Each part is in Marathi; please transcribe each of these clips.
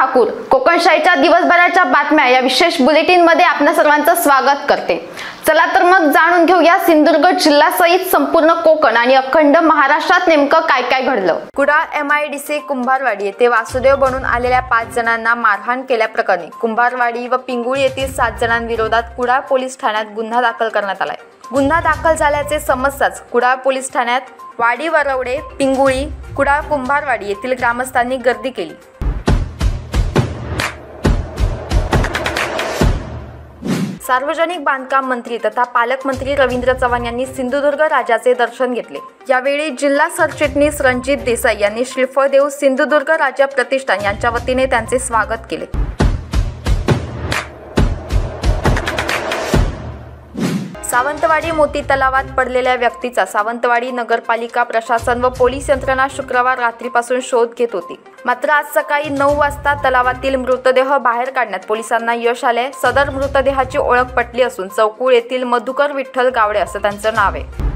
ठाकूर कोकणशाहीच्या दिवसभराच्या बातम्या या विशेष बुलेटिन मध्ये आपल्या सर्वांचं स्वागत करते। चला तर मग जाणून घेऊया सिंधुदुर्ग जिल्ह्यासहित संपूर्ण कोकण आणि अखंड महाराष्ट्रात नेमकं काय काय घडलं। कुडाळ MIDC कुंभारवाडी येथे वासुदेव बनून आलेल्या 5 जणांना मारहाण केल्याप्रकरणी कुंभारवाडी व पिंगुळी येथील 7 जणांविरोधात कुडाळ पोलीस ठाण्यात गुन्हा दाखल करण्यात आलाय। गुन्हा दाखल झाल्याचे समजताच कुडाळ पोलीस ठाण्यात वाडी वरवडे पिंगुळी कुडाळ कुंभारवाडी येथील ग्रामस्थांनी गर्दी केली। सार्वजनिक बांधकाम मंत्री तथा पालकमंत्री रवींद्र चव्हाण यांनी सिंधुदुर्ग राजाचे दर्शन घेतले। यावेळी जिल्हा सरचिटणीस रणजित देसाई यांनी श्रीफळ देव सिंधुदुर्ग राजा प्रतिष्ठान यांच्या वतीने त्यांचे स्वागत केले। सावंतवाडी मोती तलावात पडलेल्या व्यक्तीचा सावंतवाडी नगरपालिका प्रशासन व पोलीस यंत्रणा शुक्रवार रात्रीपासून शोध घेत होती। मात्र आज सकाळी 9 वाजता तलावातील मृतदेह बाहेर काढण्यात पोलिसांना यश आले। सदर मृतदेहाची ओळख पटली असून चौकुळ येथील मधुकर विठ्ठल गावडे असं त्यांचं नाव आहे।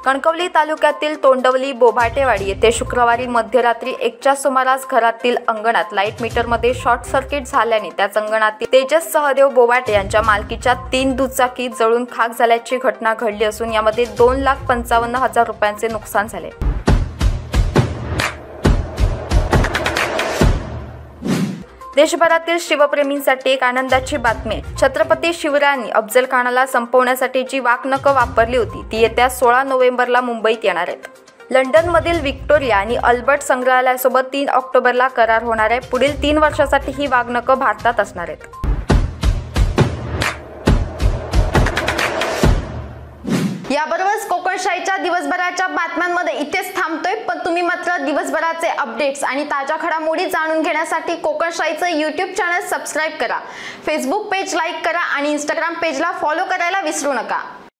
कणकवली तालुक्यातील तोंडवली बोभाटेवाडी येथे शुक्रवारी मध्यरात्री 1च्या सुमारास घरातील अंगणात लाईट मीटरमध्ये शॉर्ट सर्किट झाल्याने त्याच अंगणातील तेजस सहदेव बोभाटे यांच्या मालकीच्या 3 दुचाकी जळून खाक झाल्याची घटना घडली असून यामध्ये 2,55,000 रुपयांचे नुकसान झाले। देशभरातील शिवप्रेमींसाठी एक आनंदाची बातमी। छत्रपती शिवरायांनी अफजल खानाला संपवण्यासाठी जी वाघनखं वापरली होती ती येत्या 16 नोव्हेंबरला मुंबईत येणार आहेत। लंडनमधील व्हिक्टोरिया आणि अल्बर्ट संग्रहालयासोबत 3 ऑक्टोबरला करार होणार आहे। पुढील 3 वर्षांसाठी ही वाघनखं भारतात असणार आहेत। याबरोबरच कोकणशाहीच्या दिवसभराच्या बातम्यांमध्ये इथेच थांबतोय, पण तुम्ही मात्र दिवसभराचे अपडेट्स आणि ताज्या घडामोडी जाणून घेण्यासाठी कोकणशाहीचं YouTube चॅनल सबस्क्राइब करा, फेसबुक पेज लाईक करा आणि Instagram पेजला फॉलो करायला विसरू नका।